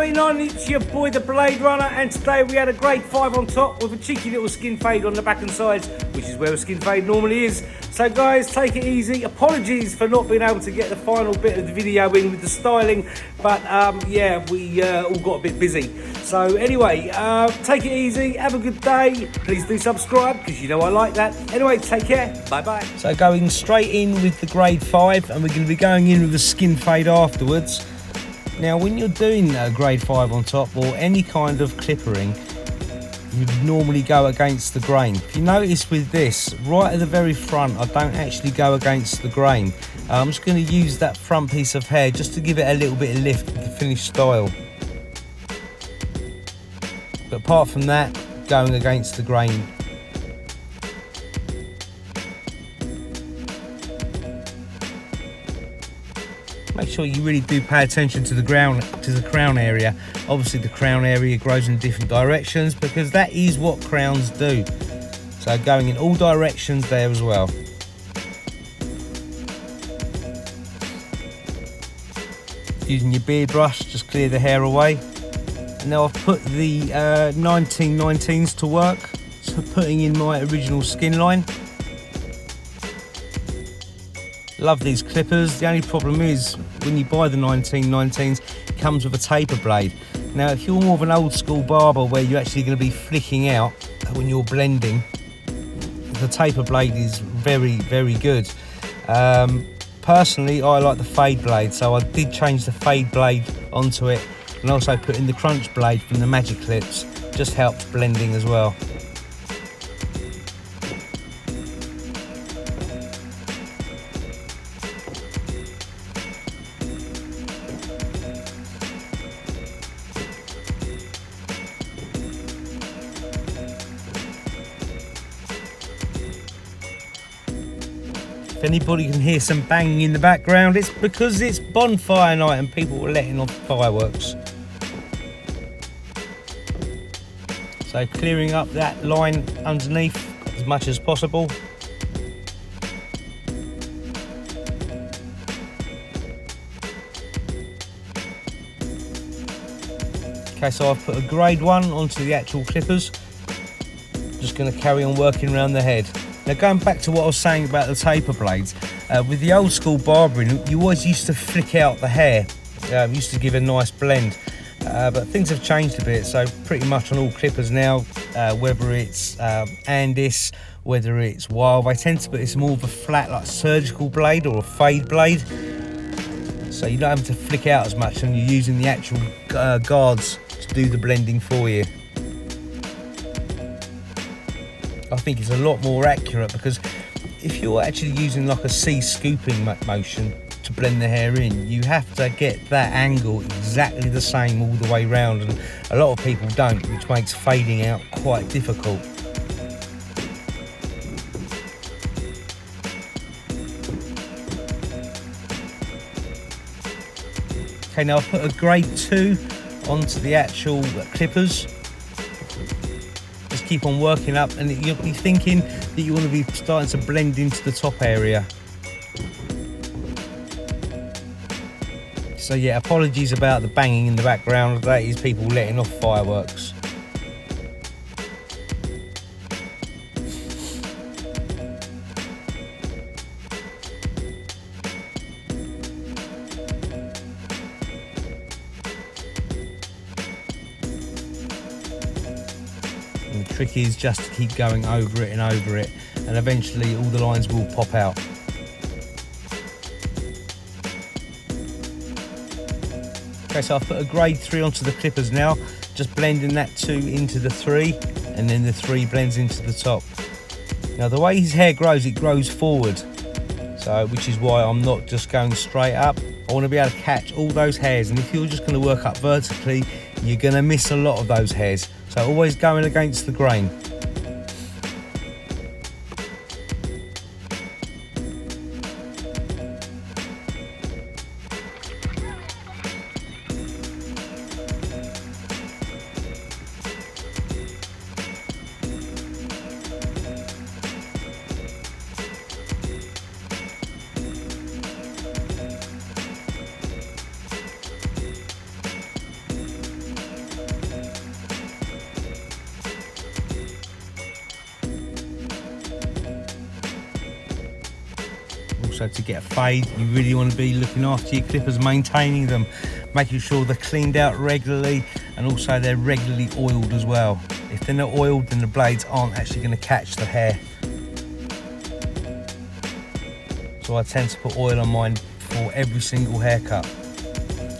going on? It's your boy the Blade Runner, and today we had a grade 5 on top with a cheeky little skin fade on the back and sides, which is where a skin fade normally is. So guys, take it easy. Apologies for not being able to get the final bit of the video in with the styling, but yeah, we all got a bit busy. So anyway, take it easy, have a good day. Please do subscribe, because you know I like that. Anyway, take care, bye bye. So going straight in with the grade 5, and we're going to be going in with a skin fade afterwards. Now when you're doing a grade 5 on top or any kind of clippering, you'd normally go against the grain. If you notice with this, right at the very front, I don't actually go against the grain. I'm just going to use that front piece of hair just to give it a little bit of lift with the finished style. But apart from that, going against the grain. Make sure you really do pay attention to the crown area. Obviously the crown area grows in different directions because that is what crowns do. So going in all directions there as well. Using your beard brush, just clear the hair away. And now I've put the 1919's to work, so putting in my original skin line. Love these clippers. The only problem is when you buy the 1919's, it comes with a taper blade. Now if you're more of an old school barber where you're actually going to be flicking out when you're blending, the taper blade is very, very good. Personally, I like the fade blade, so I did change the fade blade onto it, and also put in the crunch blade from the Magic Clips. Just helps blending as well. If anybody can hear some banging in the background, it's because it's bonfire night and people are letting off fireworks. So clearing up that line underneath as much as possible. Okay, so I've put a grade 1 onto the actual clippers. Just going to carry on working around the head. Now going back to what I was saying about the taper blades, with the old school barbering, you always used to flick out the hair, used to give a nice blend, but things have changed a bit, so pretty much on all clippers now, whether it's 2’S, whether it's Wahl, they tend to put it's more of a flat like surgical blade or a fade blade, so you don't have to flick out as much and you're using the actual guards to do the blending for you. I think it's a lot more accurate because if you're actually using like a C scooping motion to blend the hair in, you have to get that angle exactly the same all the way round, and a lot of people don't, which makes fading out quite difficult. Okay, now I've put a grade 2 onto the actual clippers. Just keep on working up, and you'll be thinking that you want to be starting to blend into the top area. So yeah, apologies about the banging in the background. That is people letting off fireworks. And the trick is just to keep going over it and over it, and eventually all the lines will pop out. Okay, so I've put a grade 3 onto the clippers now, just blending that 2 into the 3, and then the 3 blends into the top. Now the way his hair grows, it grows forward, so which is why I'm not just going straight up. I want to be able to catch all those hairs, and if you're just going to work up vertically, you're going to miss a lot of those hairs. So always going against the grain. also to get a fade, you really want to be looking after your clippers, maintaining them, making sure they're cleaned out regularly, and also they're regularly oiled as well. If they're not oiled, then the blades aren't actually going to catch the hair. So I tend to put oil on mine for every single haircut.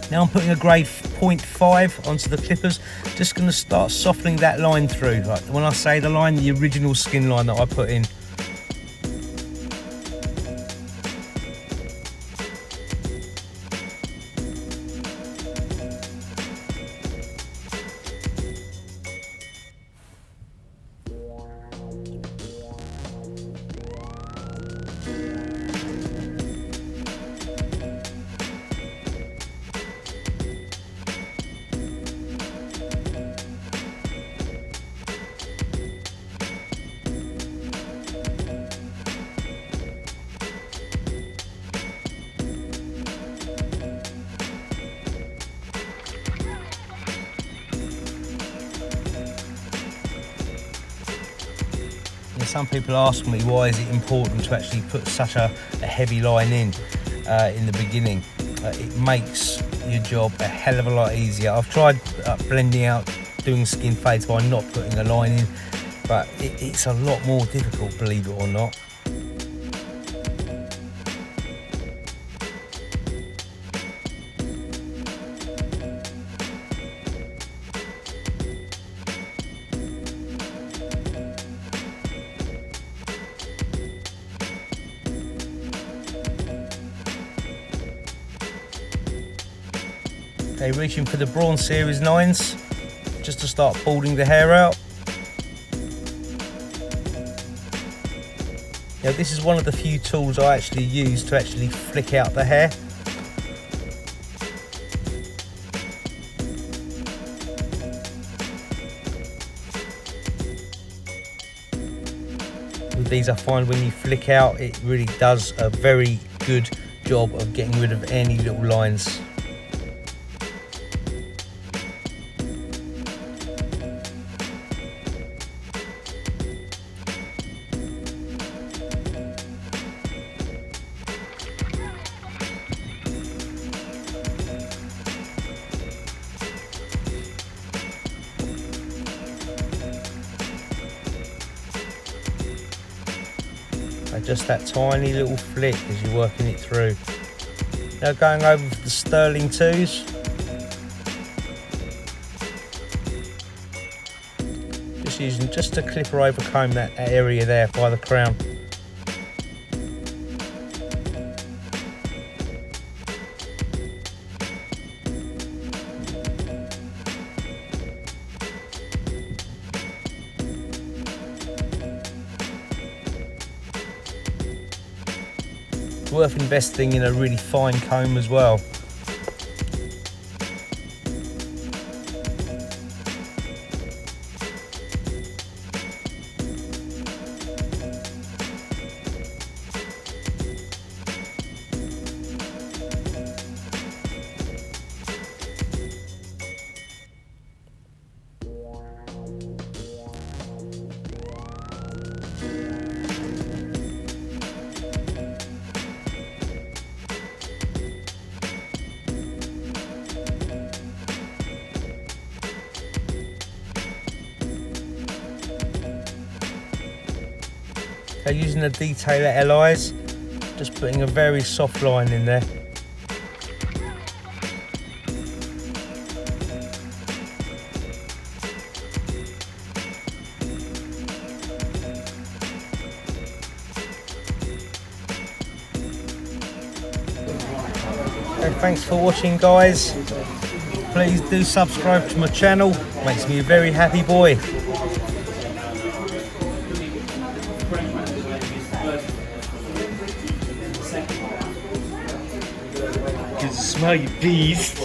Now I'm putting a grade 0.5 onto the clippers, just going to start softening that line through. Like when I say the line, the original skin line that I put in. Some people ask me why is it important to actually put such a heavy line in the beginning. It makes your job a hell of a lot easier. I've tried blending out doing skin fades by not putting a line in, but it's a lot more difficult, believe it or not. Okay, reaching for the Bronze Series 9's just to start balding the hair out. Now this is one of the few tools I actually use to actually flick out the hair. With these I find when you flick out it really does a very good job of getting rid of any little lines. Just that tiny little flick as you're working it through. Now going over the Sterling 2's. Just using just a clipper over comb that area there by the crown. Worth investing in a really fine comb as well. Okay, using the detailer LIs, just putting a very soft line in there. Okay, thanks for watching, guys. Please do subscribe to my channel, makes me a very happy boy. Smell you beast.